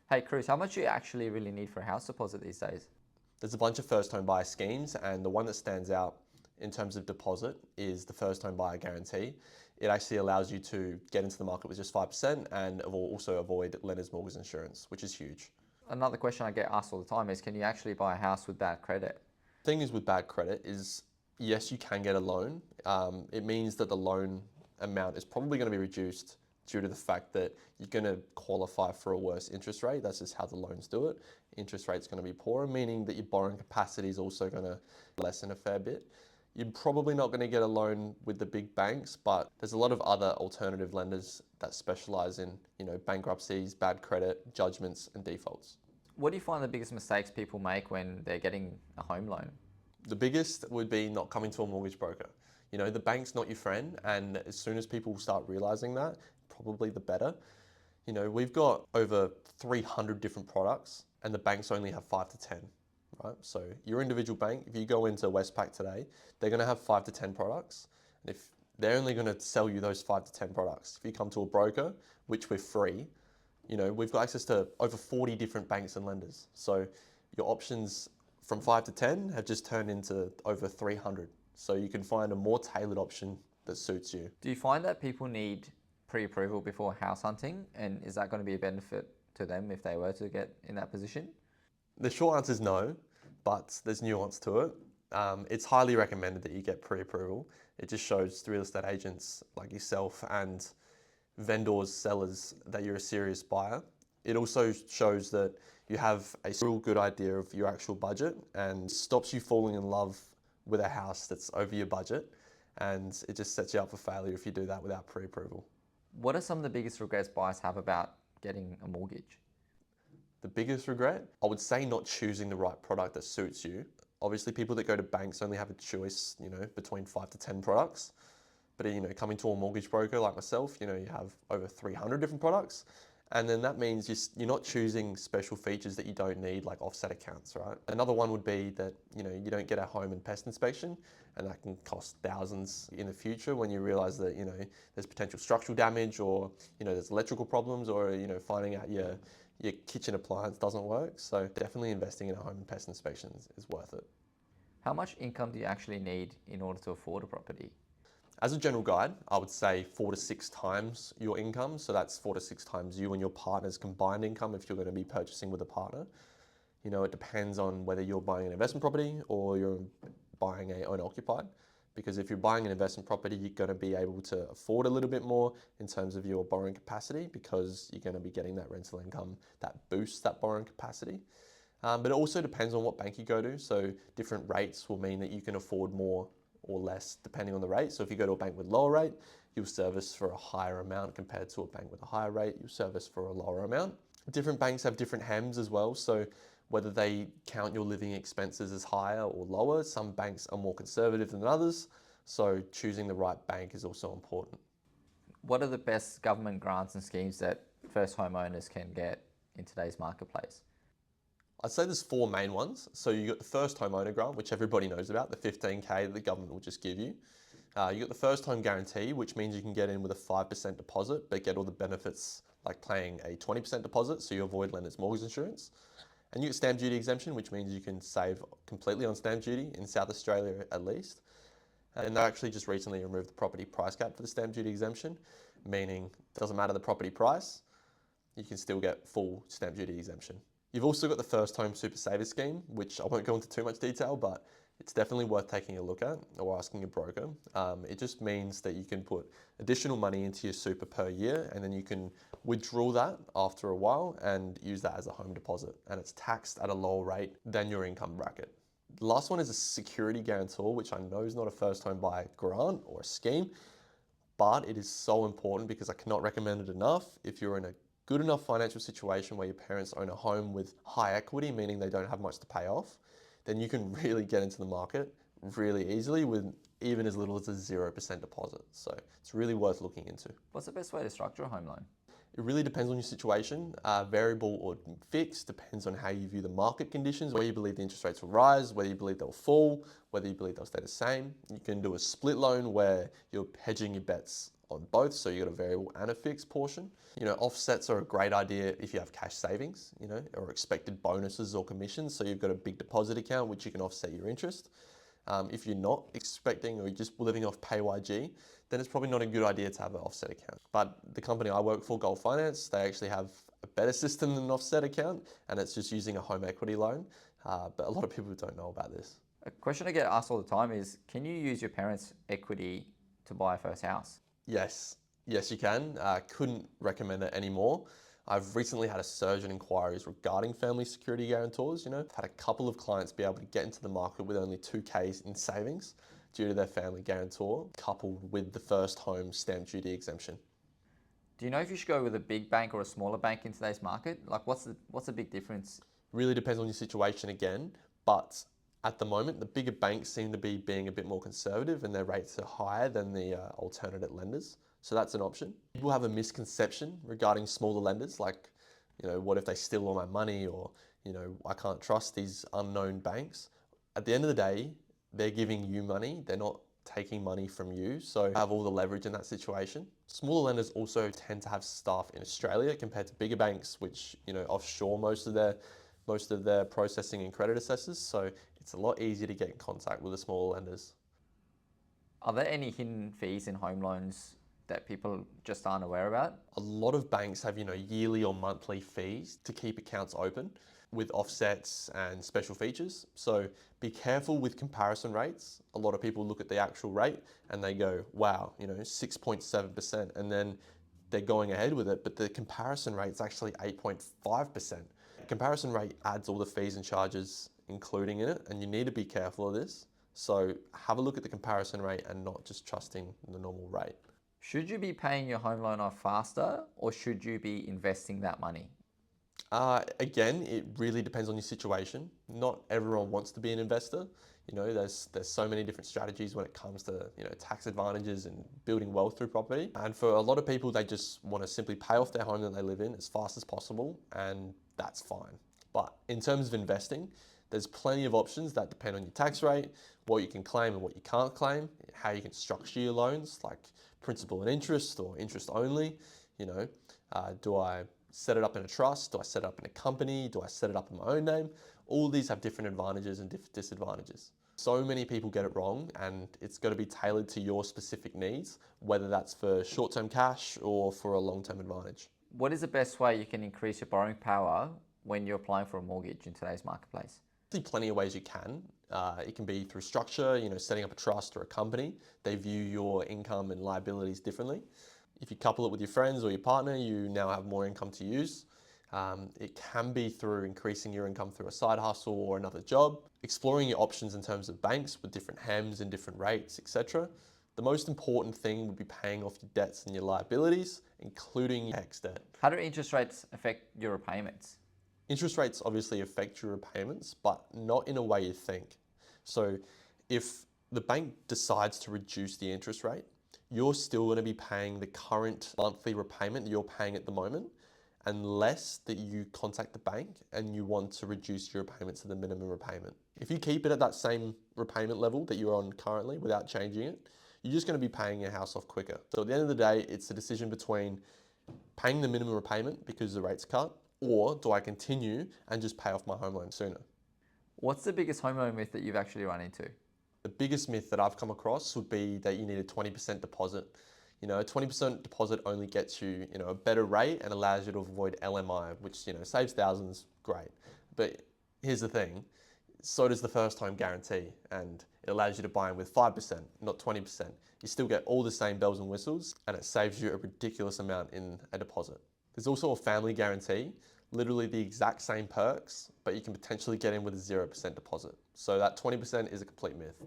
Hey, Cruize, how much do you actually really need for a house deposit these days? There's a bunch of first home buyer schemes, and the one that stands out in terms of deposit is the first home buyer guarantee. It actually allows you to get into the market with just 5% and also avoid lender's mortgage insurance, which is huge. Another question I get asked all the time is, can you actually buy a house with bad credit? Thing is with bad credit is, yes, you can get a loan. It means that the loan amount is probably going to be reduced due to the fact that you're going to qualify for a worse interest rate. That's just how the loans do it. Interest rate's going to be poorer, meaning that your borrowing capacity is also going to lessen a fair bit. You're probably not going to get a loan with the big banks, but there's a lot of other alternative lenders that specialize in, bankruptcies, bad credit, judgments, and defaults. What do you find the biggest mistakes people make when they're getting a home loan? The biggest would be not coming to a mortgage broker. The bank's not your friend, and as soon as people start realizing that, probably the better. We've got over 300 different products, and the banks only have 5 to 10, right? So your individual bank, if you go into Westpac today, they're going to have 5 to 10 products, and if they're only going to sell you those 5 to 10 products. If you come to a broker, which we're free, we've got access to over 40 different banks and lenders. So your options from 5 to 10 have just turned into over 300. So you can find a more tailored option that suits you. Do you find that people need pre-approval before house hunting? And is that going to be a benefit to them if they were to get in that position? The short answer is no, but there's nuance to it. It's highly recommended that you get pre-approval. It just shows to real estate agents like yourself and vendors, sellers, that you're a serious buyer. It also shows that you have a real good idea of your actual budget and stops you falling in love with a house that's over your budget. And it just sets you up for failure if you do that without pre-approval. What are some of the biggest regrets buyers have about getting a mortgage? The biggest regret, I would say not choosing the right product that suits you. Obviously, people that go to banks only have a choice, between 5 to 10 products. But, coming to a mortgage broker like myself, you have over 300 different products. And then that means you're not choosing special features that you don't need, like offset accounts, right? Another one would be that, you don't get a home and pest inspection, and that can cost thousands in the future when you realize that, there's potential structural damage, or, there's electrical problems, or, finding out your kitchen appliance doesn't work. So definitely investing in a home and pest inspection is worth it. How much income do you actually need in order to afford a property? As a general guide, I would say 4 to 6 times your income. So that's 4 to 6 times you and your partner's combined income if you're going to be purchasing with a partner. It depends on whether you're buying an investment property or you're buying a owner-occupied. Because if you're buying an investment property, you're going to be able to afford a little bit more in terms of your borrowing capacity, because you're going to be getting that rental income that boosts that borrowing capacity. But it also depends on what bank you go to. So different rates will mean that you can afford more or less depending on the rate. So if you go to a bank with lower rate, you'll service for a higher amount, compared to a bank with a higher rate, you'll service for a lower amount. Different banks have different HEMs as well. So whether they count your living expenses as higher or lower, some banks are more conservative than others. So choosing the right bank is also important. What are the best government grants and schemes that first homeowners can get in today's marketplace? I'd say there's 4 main ones. So you got the first homeowner grant, which everybody knows about, the 15K that the government will just give you. You got the first home guarantee, which means you can get in with a 5% deposit, but get all the benefits like paying a 20% deposit, so you avoid lender's mortgage insurance. And you get stamp duty exemption, which means you can save completely on stamp duty in South Australia at least. And they actually just recently removed the property price cap for the stamp duty exemption, meaning it doesn't matter the property price, you can still get full stamp duty exemption. You've also got the First Home Super Saver Scheme, which I won't go into too much detail, but it's definitely worth taking a look at or asking a broker. It just means that you can put additional money into your super per year, and then you can withdraw that after a while and use that as a home deposit. And it's taxed at a lower rate than your income bracket. The last one is a security guarantor, which I know is not a first home buyer grant or a scheme, but it is so important because I cannot recommend it enough. If you're in a good enough financial situation where your parents own a home with high equity, meaning they don't have much to pay off, then you can really get into the market really easily with even as little as a 0% deposit. So it's really worth looking into. What's the best way to structure a home loan? It really depends on your situation. Variable or fixed depends on how you view the market conditions, whether you believe the interest rates will rise, whether you believe they'll fall, whether you believe they'll stay the same. You can do a split loan where you're hedging your bets on both, so you got a variable and a fixed portion. Offsets are a great idea if you have cash savings, or expected bonuses or commissions. So you've got a big deposit account which you can offset your interest. If you're not expecting or you're just living off PayYG, then it's probably not a good idea to have an offset account. But the company I work for, Gold Finance, they actually have a better system than an offset account, and it's just using a home equity loan. But a lot of people don't know about this. A question I get asked all the time is, can you use your parents' equity to buy a first house? Yes, you can. Couldn't recommend it anymore. I've recently had a surge in inquiries regarding family security guarantors. I've had a couple of clients be able to get into the market with only 2K in savings due to their family guarantor, coupled with the first home stamp duty exemption. Do you know if you should go with a big bank or a smaller bank in today's market? Like, what's the big difference? Really depends on your situation again, but at the moment, the bigger banks seem to be being a bit more conservative and their rates are higher than the alternate lenders. So that's an option. People have a misconception regarding smaller lenders, like, what if they steal all my money, or, I can't trust these unknown banks. At the end of the day, they're giving you money. They're not taking money from you. So have all the leverage in that situation. Smaller lenders also tend to have staff in Australia compared to bigger banks, which, offshore most of their processing and credit assessors. So it's a lot easier to get in contact with the smaller lenders. Are there any hidden fees in home loans that people just aren't aware about? A lot of banks have, yearly or monthly fees to keep accounts open with offsets and special features. So be careful with comparison rates. A lot of people look at the actual rate and they go, wow, 6.7%, and then they're going ahead with it, but the comparison rate is actually 8.5%. Comparison rate adds all the fees and charges including in it, and you need to be careful of this. So have a look at the comparison rate and not just trusting the normal rate. Should you be paying your home loan off faster, or should you be investing that money? Again, it really depends on your situation. Not everyone wants to be an investor. There's so many different strategies when it comes to tax advantages and building wealth through property. And for a lot of people, they just want to simply pay off their home that they live in as fast as possible, and that's fine. But in terms of investing, there's plenty of options that depend on your tax rate, what you can claim and what you can't claim, how you can structure your loans, like principal and interest or interest only. Do I set it up in a trust? Do I set it up in a company? Do I set it up in my own name? All these have different advantages and disadvantages. So many people get it wrong, and it's got to be tailored to your specific needs, whether that's for short-term cash or for a long-term advantage. What is the best way you can increase your borrowing power when you're applying for a mortgage in today's marketplace? There's plenty of ways you can. It can be through structure, setting up a trust or a company. They view your income and liabilities differently. If you couple it with your friends or your partner, you now have more income to use. It can be through increasing your income through a side hustle or another job, exploring your options in terms of banks with different HEMs and different rates, etc. The most important thing would be paying off your debts and your liabilities, including your HECS debt. How do interest rates affect your repayments? Interest rates obviously affect your repayments, but not in a way you think. So if the bank decides to reduce the interest rate, you're still going to be paying the current monthly repayment that you're paying at the moment, unless that you contact the bank and you want to reduce your repayment to the minimum repayment. If you keep it at that same repayment level that you're on currently without changing it, you're just going to be paying your house off quicker. So at the end of the day, it's a decision between paying the minimum repayment because the rate's cut, or do I continue and just pay off my home loan sooner? What's the biggest home loan myth that you've actually run into? The biggest myth that I've come across would be that you need a 20% deposit. A 20% deposit only gets you, a better rate and allows you to avoid LMI, which, saves thousands, great. But here's the thing, so does the first home guarantee, and it allows you to buy in with 5%, not 20%. You still get all the same bells and whistles, and it saves you a ridiculous amount in a deposit. There's also a family guarantee, literally the exact same perks, but you can potentially get in with a 0% deposit. So that 20% is a complete myth.